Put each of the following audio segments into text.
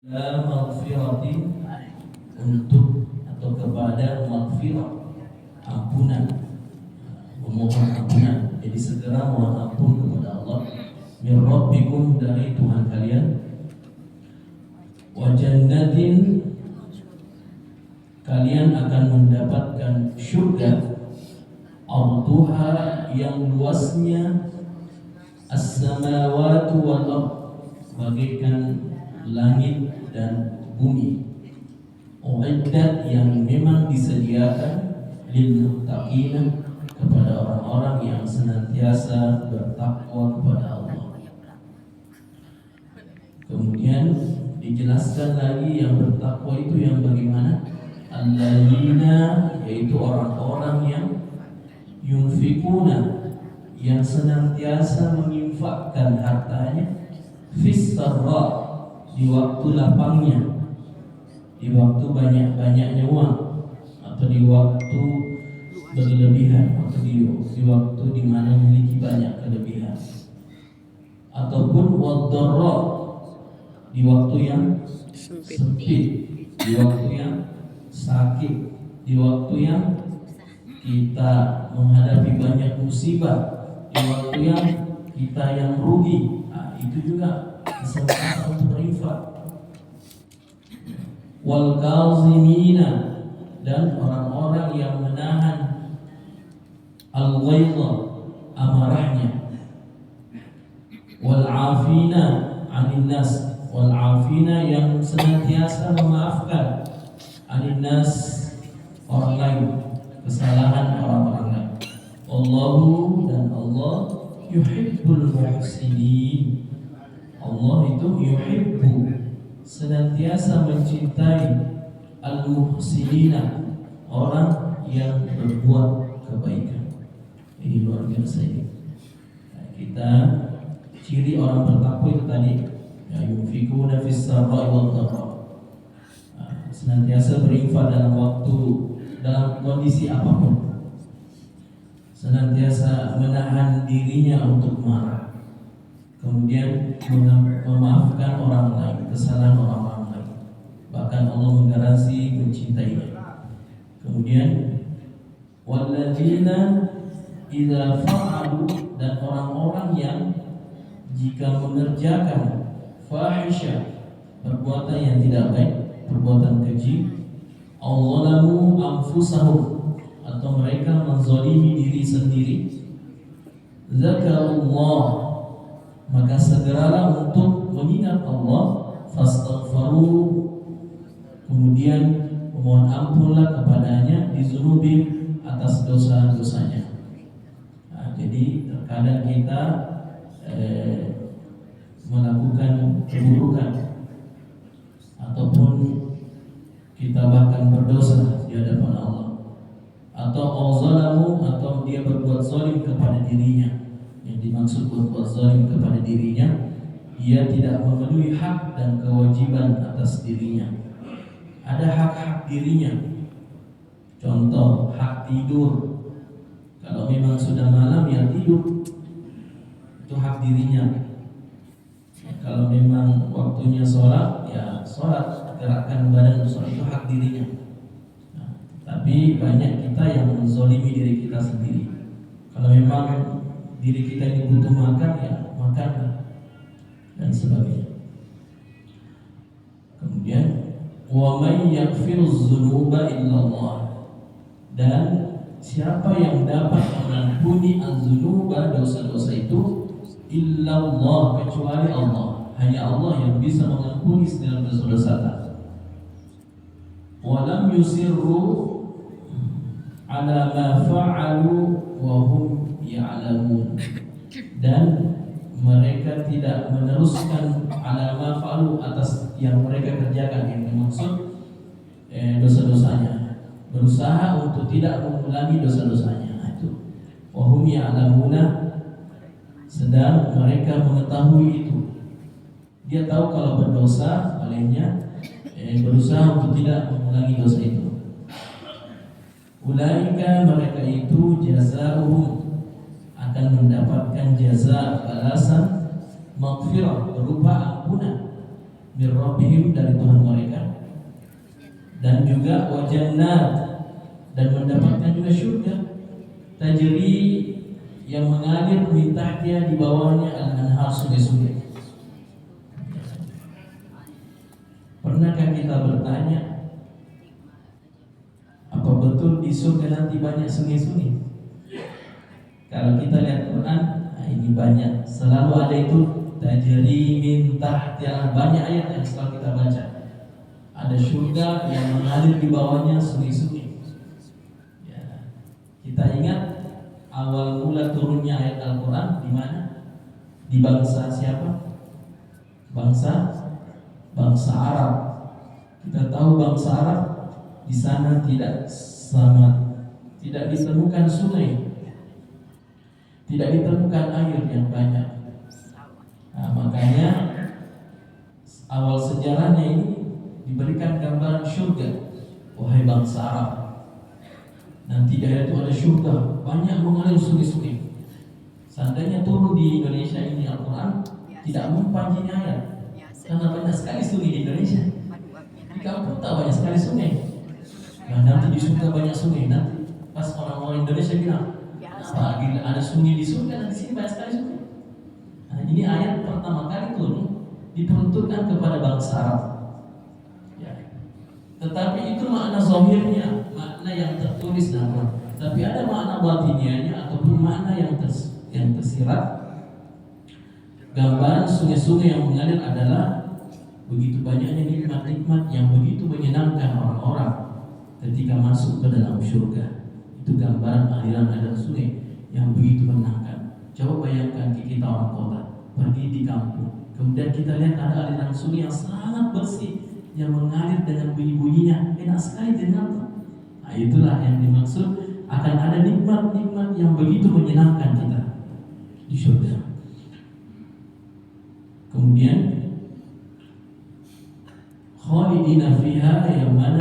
La maghfiratin, untuk atau kepada maghfirah, ampunan, memohon ampunan. Jadi segera mohon ampun kepada Allah. Min rabbikum, dari Tuhan kalian. Wa jannatin, kalian akan mendapatkan surga. Arduha, yang luasnya as-samawati wal ardh, bagaikan langit dan bumi. Uiddat, yang memang disediakan lil muttaqin, kepada orang-orang yang senantiasa bertakwa kepada Allah. Kemudian dijelaskan lagi yang bertakwa itu yang bagaimana? Alladzina, yaitu orang-orang yang yunfikuna, yang senantiasa menginfakkan hartanya, fis-sarra, di waktu lapangnya, di waktu banyak-banyaknya uang, atau di waktu berlebihan, atau di waktu di mana memiliki banyak kelebihan, ataupun wadh-dharra, di waktu yang sempit, di waktu yang sakit, di waktu yang kita menghadapi banyak musibah, di waktu yang kita yang rugi. Nah, itu juga kesempatan untuk berinfak. Wal kazimina, dan orang-orang yang menahan al-ghaidha, amarahnya. Wal afina 'anil nas, wal afina, yang senantiasa memaafkan, 'anil nas, orang lain, kesalahan orang-orang lain. Allahu, dan Allah, yuhibbul muhsinin. Allah itu yuhibbu, senantiasa mencintai, al-muhsinina, orang yang berbuat kebaikan. Ini luar biasa ini. Nah, kita ciri orang bertakwa itu tadi, ya, yunfikuna fis sarra'i wad dharra, senantiasa berinfak dalam kondisi apapun, senantiasa menahan dirinya untuk marah, kemudian memaafkan orang lain, kesalahan orang lain, bahkan Allah menggaransi mencintainya. Kemudian walladzina idza fa'alu, dan orang-orang yang jika mengerjakan fahisha, perbuatan yang tidak baik, perbuatan keji, awzalamu anfusahum, atau mereka menzalimi diri sendiri, zakarullah, maka segeralah untuk mengingat Allah, fastaghfaru, kemudian memohon ampunlah kepadanya, di dzunubihim, atas dosa-dosanya. Nah, jadi terkadang kita melakukan keburukan, ataupun kita bahkan berdosa di hadapan Allah, atau awzalamu, atau dia berbuat zalim kepada dirinya. Yang dimaksud berbuat zalim kepada dirinya, dia tidak memenuhi hak dan kewajiban atas dirinya. Ada hak-hak dirinya, contoh hak tidur. Kalau memang sudah malam ya tidur, itu hak dirinya. Kalau memang waktunya sholat ya sholat, gerakkan badan sholat, itu hak dirinya. Nah, tapi banyak kita yang menzalimi diri kita sendiri. Kalau memang diri kita ini butuh makan ya makan, dan sebagainya. Kemudian wa may yaghfiruz dzunuba illallah, dan siapa yang dapat mengampuni az-dzunuba, dosa-dosa itu, illallah, kecuali Allah. Hanya Allah yang bisa mengampuni segala dosa-dosa. Wa lam yusirru ala ma fa'alu wa hum ya'lamun, dan mereka tidak meneruskan ala ma fa'alu, atas yang mereka kerjakan, yang dimaksud dosa-dosanya, berusaha untuk tidak mengulangi dosa-dosanya. Itu wa hum ya'lamuna, sedang mereka mengetahui itu. Dia tahu kalau berdosa, palingnya berusaha untuk tidak mengulangi dosa itu. Ulaika, mereka itu, jazaohum, akan mendapatkan jaza, balasan, maghfirah, berupa ampunan, min rabbihim, dari Tuhan mereka, dan juga wa jannat, dan mendapatkan juga surga tajri yang mengalir min tahtiha, di bawahnya al-anhar, sungai-sungai. Pernahkah kita bertanya, apa betul di surga nanti banyak sungai-sungai? Kalau kita lihat Quran, ini banyak, selalu ada itu tajri min tahtiha, banyak ayat yang selalu kita baca. Ada surga yang mengalir di bawahnya sungai-sungai. Ya. Kita ingat awal mula turunnya ayat Al-Quran di mana? Di bangsa siapa? Bangsa Arab. Kita tahu bangsa Arab di sana tidak ditemukan sungai, tidak ditemukan air yang banyak. Nah, makanya awal sejarahnya ini diberikan gambaran surga. Wahai bangsa Arab, nanti di daerah itu ada surga, banyak mengalir sungai-sungai. Seandainya turun di Indonesia ini Al-Quran, tidak mempan ini ayat, karena banyak sekali sungai di Indonesia. Di kampung tak banyak sekali sungai. Nah, nanti di surga banyak sungai. Nanti pas orang-orang Indonesia bilang, nah, gila, ada sungai di surga, nanti sini banyak sekali sungai. Nah, ini ayat pertama kali turun diperuntukkan kepada bangsa Arab. Ya. Tetapi itu makna zahirnya, makna yang tertulis dalam. Tapi ada makna batinianya ataupun makna yang tersirat. Gambaran sungai-sungai yang mengalir adalah begitu banyaknya nikmat-nikmat yang begitu menyenangkan orang-orang ketika masuk ke dalam surga. Itu gambaran aliran-aliran sungai yang begitu menyenangkan. Coba bayangkan kita orang kota pergi di kampung, kemudian kita lihat ada aliran sungai yang sangat bersih yang mengalir dengan bunyi-bunyinya, enak sekali dengar. Nah, itulah yang dimaksud, akan ada nikmat-nikmat yang begitu menyenangkan kita di surga. Kemudian khalidina fiha, yang mana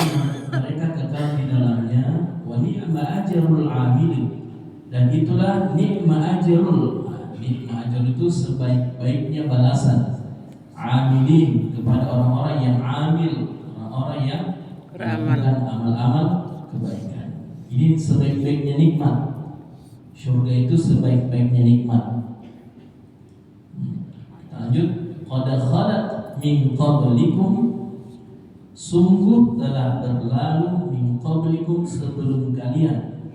mereka kekal di dalamnya, wa ni'ma ajrul amilin, dan itulah ni'ma ajrul. Ni'ma ajrul itu sebaik-baiknya balasan amilin, kepada orang-orang yang amil, orang-orang yang melakukan amal-amal kebaikan. Ini sebaik-baiknya nikmat. Surga itu sebaik-baiknya nikmat. Kita lanjut. Qad khalat min qablikum, sungguh telah berlalu min qablikum, sebelum kalian,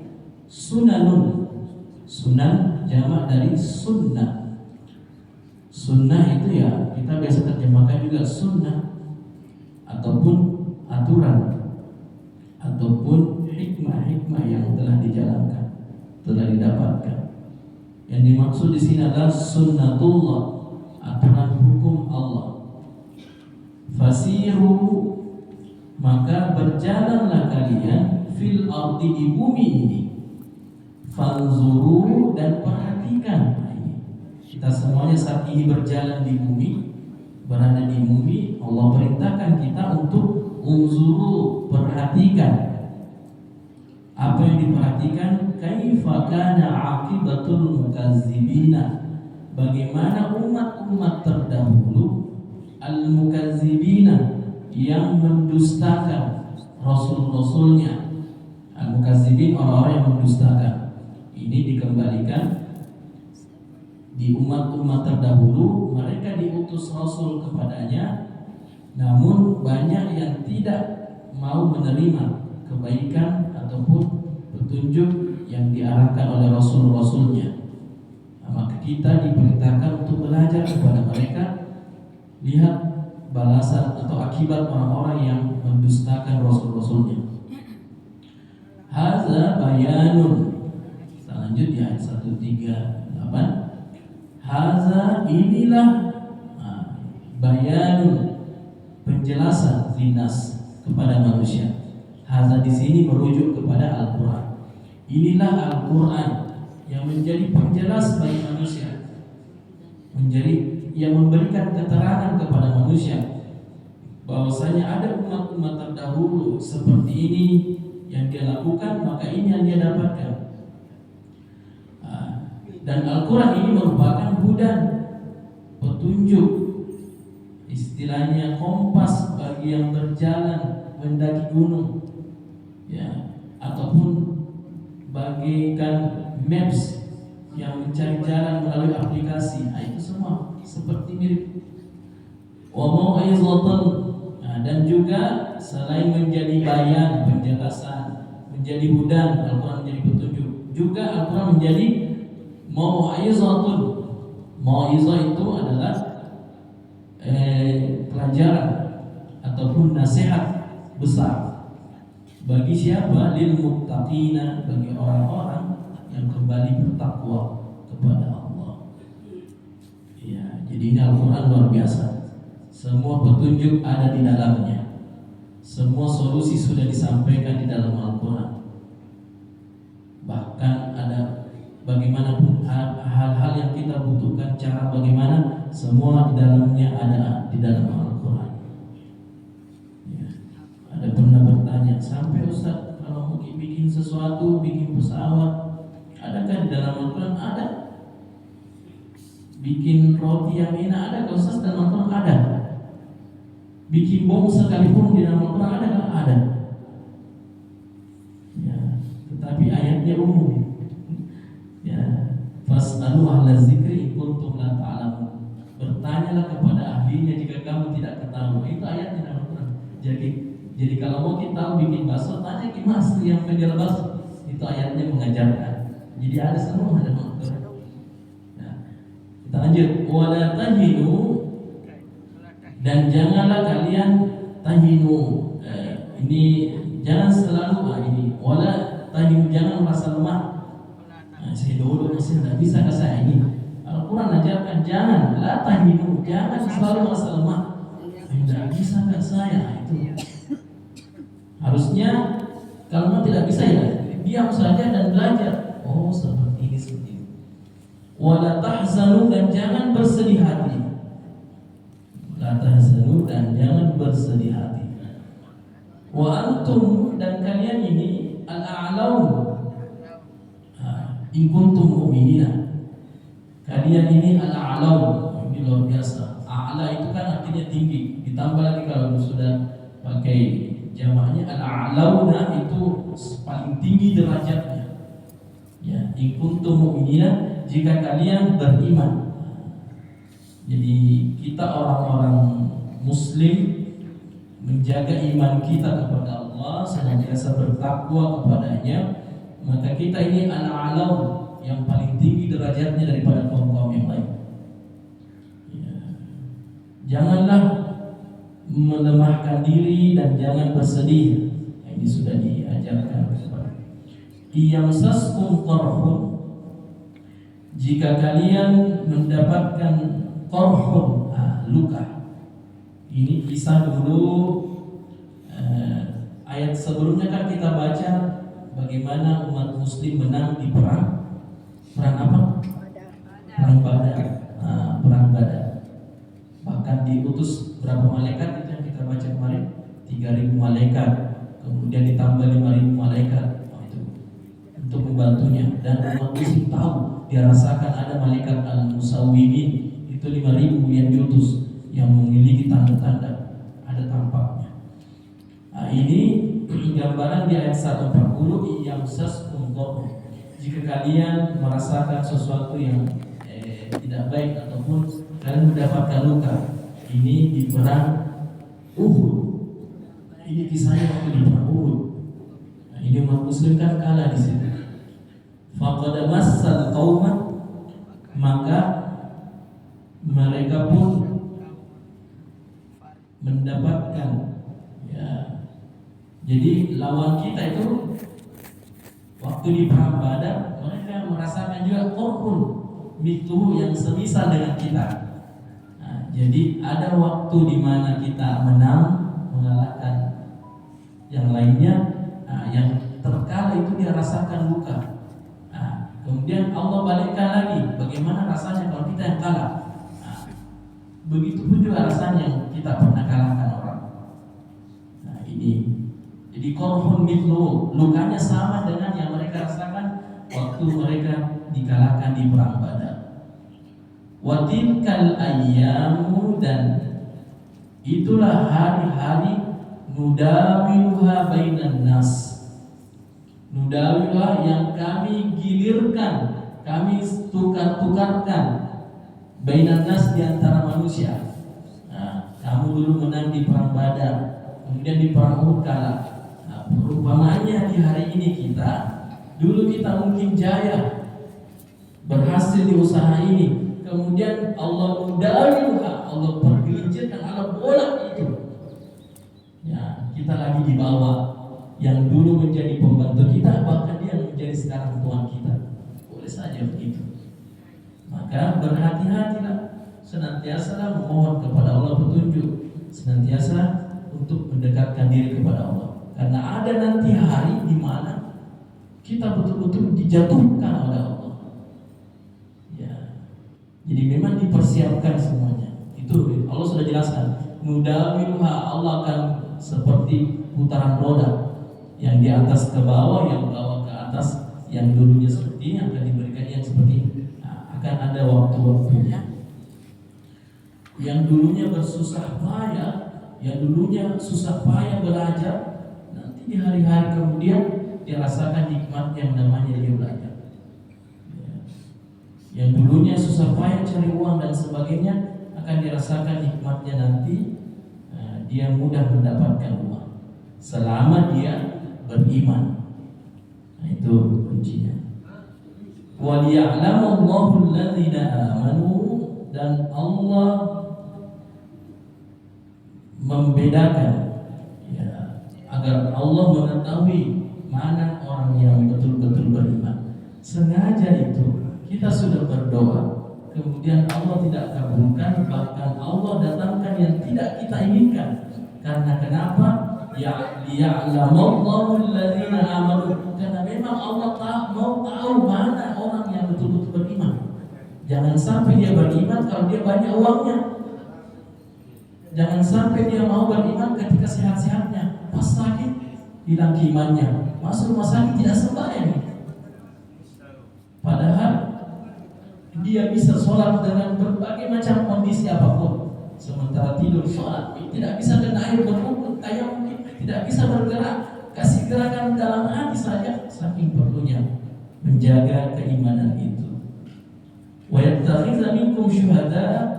sunanun. Sunan jamak dari sunnah. Sunnah itu ya kita biasa terjemahkan juga sunnah, ataupun aturan, ataupun hikmah-hikmah yang telah dijalankan, telah didapatkan. Yang dimaksud di sini adalah sunnatullah, aturan hukum Allah. Fasiru, maka berjalanlah kalian, fil ardi, di bumi ini. Fanzuru, dan perhatikan. Kita semuanya saat ini berjalan di bumi, berada di bumi. Allah perintahkan kita untuk unzuru, perhatikan. Apa yang diperhatikan? Kaifa kana aqibatul mukazzibina, bagaimana umat-umat terdahulu, al-mukazzibina, yang mendustakan rasul-rasulnya. Al-mukazzibin, orang-orang yang mendustakan. Ini dikembalikan di umat-umat terdahulu, mereka diutus rasul kepadanya, namun banyak yang tidak mau menerima kebaikan ataupun petunjuk yang diarahkan oleh rasul-rasulnya. Nah, maka kita diperintahkan untuk belajar kepada mereka. Lihat balasan atau akibat orang-orang yang mendustakan rasul-rasulnya. Hadza bayanun. Kita lanjut di ayat 138. Hadza, inilah, bayanun, penjelasan, linas, kepada manusia. Hadza di sini merujuk kepada Al-Quran. Inilah Al-Quran yang menjadi penjelas bagi manusia, menjadi yang memberikan keterangan kepada manusia bahwasanya ada umat-umat terdahulu seperti ini yang dia lakukan, maka ini yang dia dapatkan. Dan Al-Quran ini merupakan hudan, petunjuk, istilahnya kompas bagi yang berjalan mendaki gunung, ya, ataupun bagikan maps yang mencari jalan melalui aplikasi. Nah, itu semua seperti mirip. Wa mau'izatan, dan juga selain menjadi bayan, penjelasan, menjadi hudan, Al-Quran menjadi petunjuk, juga Al-Quran menjadi mau'izatun. Mau'izah itu adalah pelajaran ataupun nasihat besar bagi siapa? Lil muttaqina, bagi orang-orang yang kembali bertakwa kepada Allah. Ya, jadi ini Al-Quran luar biasa. Semua petunjuk ada di dalamnya. Semua solusi sudah disampaikan di dalam Al-Quran. Bahkan ada bagaimanapun hal-hal yang kita butuhkan, cara bagaimana, semua di dalamnya ada di dalam Al-Quran. Ya. Ada pernah bertanya, sampai Ustaz kalau mau bikin sesuatu, bikin pesawat, adakah di dalam Al-Quran? Ada. Bikin roti yang enak, ada kalau Ustaz dalam Al-Quran? Ada. Bikin bom sekalipun di dalam Al-Quran ada nggak? Ada. Ya, tetapi ayatnya umum. Ya, fas'alu ahla dzikri in kuntum la ta'lamun. Bertanyalah kepada ahlinya jika kamu tidak ketahui. Itu ayatnya dalam Al-Quran. Jadi kalau mau kita bikin bakso, tanya ke mas yang penjual bakso. Itu ayatnya mengajarkan. Jadi ada semua dalam Al-Quran. Nah, kita lanjut. Wala tahinu, dan janganlah kalian tahinu. Ini jangan selalu ini. Wala tahinu, jangan merasa lemah. Saya dulu masih tidak bisa ke saya ini. Al-Quran ajarkan jangan la tahinu, jangan selalu merasa lemah. Tidak bisa ke saya itu. Harusnya kalau tidak bisa ya diam saja dan belajar. Oh seperti ini, seperti ini. Wala tahzanu, dan jangan bersedih hati. La tahzanu, dan jangan bersedih hati. Wa antum, dan kalian ini al-a'laun in kuntum mu'minina. Kalian ini al-a'laun, ini luar biasa. A'la itu kan artinya tinggi. Ditambah lagi kalau sudah pakai jamaknya al-a'launa, itu paling tinggi derajatnya. Ya, in kuntum mu'minina, jika kalian beriman. Jadi kita orang-orang Muslim menjaga iman kita kepada Allah, senantiasa bertakwa kepadanya, maka kita ini al-a'laun, yang paling tinggi derajatnya daripada kaum-kaum yang lain. Ya. Janganlah melemahkan diri dan jangan bersedih. Ini sudah diajarkan. Iyamsaskum qarhun, jika kalian mendapatkan qarhun, luka. Ini kisah dulu, ayat sebelumnya kan kita baca bagaimana umat Muslim menang di perang apa? Perang Badar. Perang Badar. Bahkan diutus berapa malaikat, itu yang kita baca kemarin, 3.000 malaikat, kemudian ditambah 5.000 malaikat itu untuk membantunya. Dan umat Muslim tahu, dia rasakan ada malaikat al-musawwimin, itu 5.000 yang diutus, yang memiliki tanda-tanda, ada tampaknya. Nah, ini gambaran di ayat 140, iyamsaskum qarhun, jika kalian merasakan sesuatu yang tidak baik ataupun kalian mendapatkan luka. Ini di perang Uhud. Ini kisahnya waktu di perang Uhud. Nah, ini umat Muslim kan kalah di situ. Faqad massal qauma, maka mereka pun mendapatkan, ya. Jadi lawan kita itu waktu di perang Badar, mereka merasakan juga qarhun mithlu yang semisal dengan kita. Nah, jadi ada waktu di mana kita menang, mengalahkan yang lainnya. Nah, yang terkala itu dia rasakan luka. Nah, kemudian Allah balikkan lagi, bagaimana rasanya kalau kita yang kalah. Nah, begitu pun juga rasanya yang kita pernah kalahkan orang. Nah, ini jadi qarhun mithlu, lukanya sama dengan yang mereka rasakan waktu mereka dikalahkan di perang Badar. Wa tilkal ayyamu, dan Itulah hari-hari nudawiluha bainan nas. Nudawiluha yang kami gilirkan, kami tukar-tukarkan bainan nas di antara manusia. Nah, kamu dulu menang di perang Badar, kemudian di perang Uhud kalah. Nah, perumpamaannya di hari ini kita, dulu kita mungkin jaya, berhasil di usaha ini, kemudian Allah nudawiluha, Allah pergelincirkan, Allah bolak itu. Ya, kita lagi di bawah. Yang dulu menjadi pembantu kita, bahkan dia menjadi sekarang tuan kita. Boleh saja begitu. Maka berhati-hatilah, senantiasa memohon kepada Allah petunjuk, senantiasa untuk mendekatkan diri kepada Allah. Karena ada nanti hari di mana kita betul-betul dijatuhkan oleh Allah. Ya. Jadi memang dipersiapkan semuanya. Itu Allah sudah jelaskan. Nudawiluha, Allah akan seperti putaran roda, yang di atas ke bawah, yang bawah ke atas, yang dulunya seperti ini akan diberikan yang seperti ini. Nah, akan ada waktu-waktunya. Yang dulunya bersusah payah, yang dulunya susah payah belajar, nanti di hari-hari kemudian dirasakan nikmat yang namanya dia belajar. Yang dulunya susah payah cari uang dan sebagainya, akan dirasakan nikmatnya nanti. Dia mudah mendapatkan uang selama dia beriman. Nah, itu kuncinya. Wa liya'lamallahu alladzina amanu, dan Allah membedakan, ya, agar Allah mengetahui mana orang yang betul-betul beriman. Sengaja itu kita sudah berdoa, kemudian Allah tidak kabulkan, bahkan Allah datangkan yang tidak kita inginkan. Karena kenapa? Ya liya'lamallahu alladzina amanu, karena memang Allah mau tahu mana orang yang betul-betul beriman. Jangan sampai dia beriman kalau dia banyak uangnya. Jangan sampai dia mau beriman ketika sehat-sehatnya, pas sakit hilang imannya, masuk rumah sakit tidak sembahyang. Padahal dia bisa sholat dengan berbagai macam kondisi apapun, sementara tidur sholat, tidak bisa kena air berwudu, kayak mungkin tidak bisa bergerak, kasih gerakan dalam hati saja, saking perlunya menjaga keimanan itu. Wa yattakhidha minkum syuhada,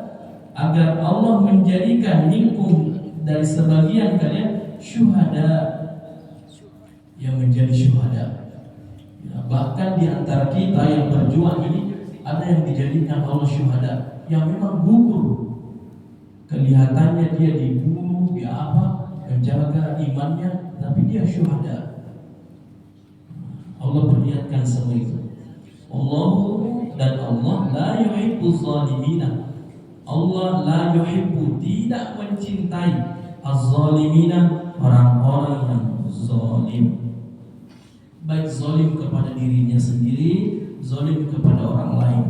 agar Allah menjadikan minkum, dari sebagian kalian, syuhada, yang menjadi syuhada. Ya, bahkan di antara kita yang berjuang ini ada yang dijadikan Allah syuhada, yang memang gugur, kelihatannya dia dibunuh, dia apa, menjaga imannya, tapi dia syuhada. Allah perlihatkan semua itu. Allah, dan Allah la yuhibbu zalimina, Allah la yuhibbu, tidak mencintai, az-zalimina, orang-orang yang zalim, baik zalim kepada dirinya sendiri, zalim kepada orang lain.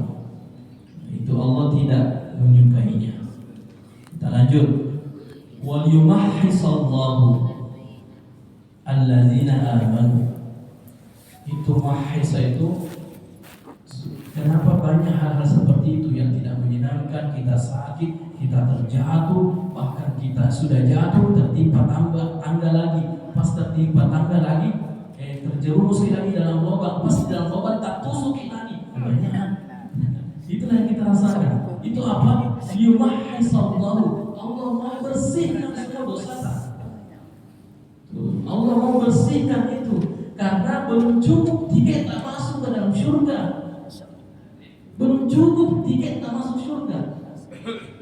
Itu Allah tidak menyukainya. Kita lanjut. Wal yumahhisallahu alladzina amanu. Itu mahhisa itu, kenapa banyak hal-hal seperti itu yang tidak menyenangkan, kita sakit, kita terjatuh, bahkan kita sudah jatuh tertimpa tangga lagi, pas tertimpa tangga lagi terjerumus lagi dalam lubang, pas di dalam lubang tak tusukin lagi. Itulah yang kita rasakan. Itu apa? Yumahhisallahu, Allah mau bersihkan semua dosa. Allah mau bersihkan itu, karena belum cukup tiket tak masuk ke dalam surga. Belum cukup tiket tak masuk surga.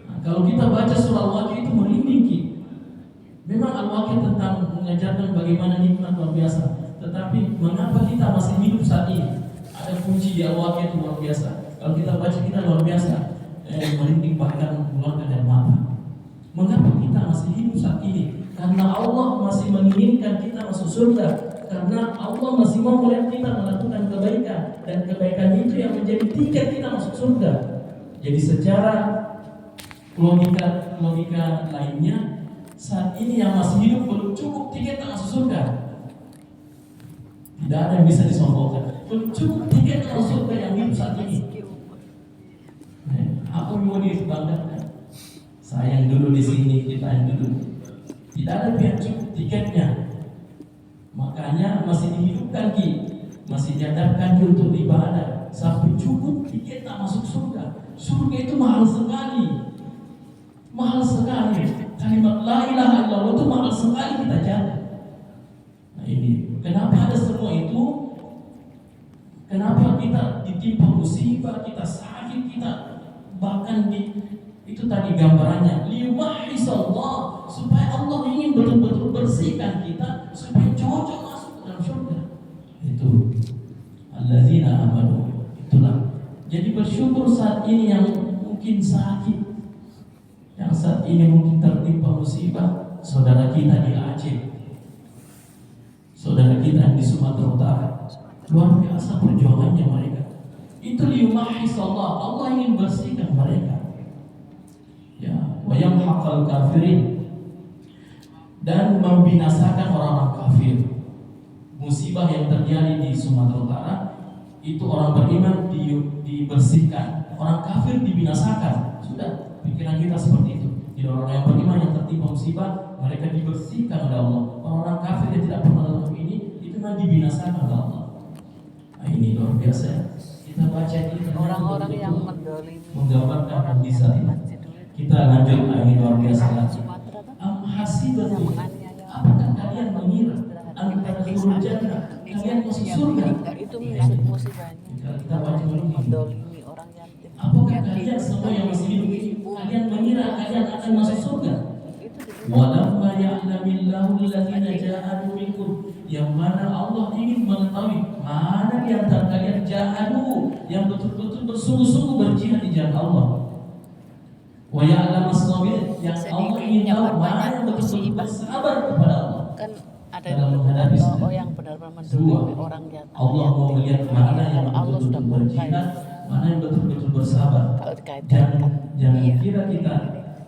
Nah, kalau kita baca surah Al-Waqiah itu merinding. Memang Al-Waqiah tentang mengajarkan bagaimana nikmat luar biasa. Tetapi mengapa kita masih hidup saat ini? Ada kunci di Al-Waqiah itu luar biasa. Kalau kita baca, kita luar biasa, merinding, bahkan mengeluarkan air mata. Mengapa kita masih hidup saat ini? Karena Allah masih menginginkan kita masuk surga. Karena Allah masih mau melihat kita melakukan kebaikan, dan kebaikan itu yang menjadi tiket kita masuk surga. Jadi secara logika lainnya, saat ini yang masih hidup belum cukup tiket masuk surga. Tidak ada yang bisa disombongkan. Belum cukup tiket masuk surga yang hidup saat ini. Apa yang mau dibanggakan? Saya yang dulu di sini, kita yang dulu. Tidak ada biaya cukup tiketnya. Makanya masih dihidupkan Ki, masih diadakan untuk ibadah sampai cukup tiket tak masuk surga. Surga itu mahal sekali, mahal sekali. Kalimat la ilaha illallah itu mahal sekali kita jaga. Nah ini kenapa ada semua itu? Kenapa kita ditimpa musibah, kita sakit, kita bahkan itu tadi gambarannya liyumahisallah, supaya Allah ingin betul-betul bersihkan kita supaya cocok masuk ke dalam surga. Itu allazina amanu. Itulah. Jadi bersyukur saat ini yang mungkin sakit, yang saat ini mungkin tertimpa musibah, saudara kita di Aceh, saudara kita di Sumatera Utara, luar biasa perjuangannya mereka. Itu liyumahisallah, Allah ingin bersihkan mereka. Ya, wa yamhaqal kafirin, dan membinasakan orang-orang kafir. Musibah yang terjadi di Sumatera Utara itu orang beriman dibersihkan, orang kafir dibinasakan. Sudah, pikiran kita seperti itu. Jadi orang yang beriman yang tertimpa musibah, mereka dibersihkan oleh Allah. Orang-orang kafir yang tidak pernah dalam ini, itu memang dibinasakan oleh Allah. Nah, ini luar biasa ya. Kita baca ini orang-orang yang mendolimi menggambarkan kondisi ini. Kita lanjut, ini luar biasa lagi. Hasibatu, apakah kalian mengira antara jannah kalian masuk surga? Itu musibahnya. Kita baca dulu. Mendolimi orang yatim. Apakah kalian semua yang masih hidup ini, kalian mengira kalian akan masuk surga? Walamma ya'lamillahu alladziina jahadu minkum, yang mana Allah ingin mengetahui mana di antara kalian jahadu, yang betul-betul bersungguh-sungguh berjihad di jalan Allah. Wa ya'lamu as-sabirin, yang Allah ingin tahu mana yang betul-betul bersabar kepada Allah. Kan ada dalam menghadapi yang benar-benar mendolimi orang yatim. Allah mau melihat mana yang Allah sudah betul-betul berjihad, mana yang betul-betul bersabar. Kalau dikaitkan, Jangan kira kita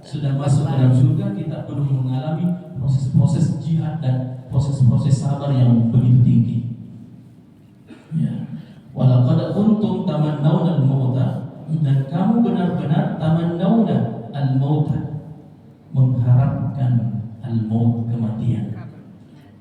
sudah masuk ke dalam surga, kita belum mengalami proses-proses jihad dan proses-proses sabar yang begitu tinggi. Ya. Walaqad kuntum tamannawna al-mauta, dan kamu benar-benar tamannawna al-mauta, mengharapkan al-maut, kematian.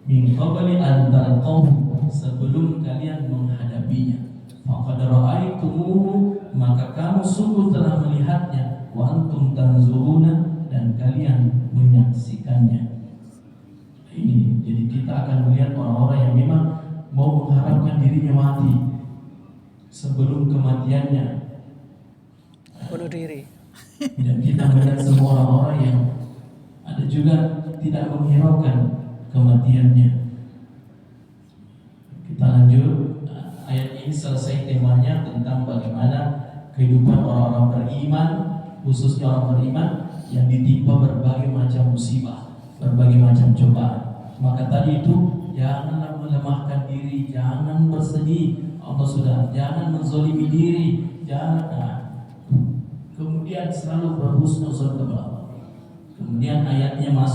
Min qabli an talqahu, sebelum kalian menghadapinya. Faqad ra'aitumuhu, maka kamu sungguh telah melihatnya. Wa antum tanzuruna, dan kalian menyaksikannya. Ini jadi kita akan melihat orang-orang yang memang mau mengharapkan dirinya mati sebelum kematiannya, bunuh diri. dan kita melihat semua orang-orang yang ada juga tidak menghiraukan kematiannya. Kita lanjut. Ayat ini selesai temanya tentang bagaimana kehidupan orang-orang beriman, khususnya orang beriman yang ditimpa berbagai macam musibah, berbagai macam cobaan. Maka tadi itu janganlah melemahkan diri, jangan bersedih. Allah sudah, jangan menzalimi diri, jangan. Kemudian selalu berhusnuzon kepada Allah. Kemudian ayatnya masuk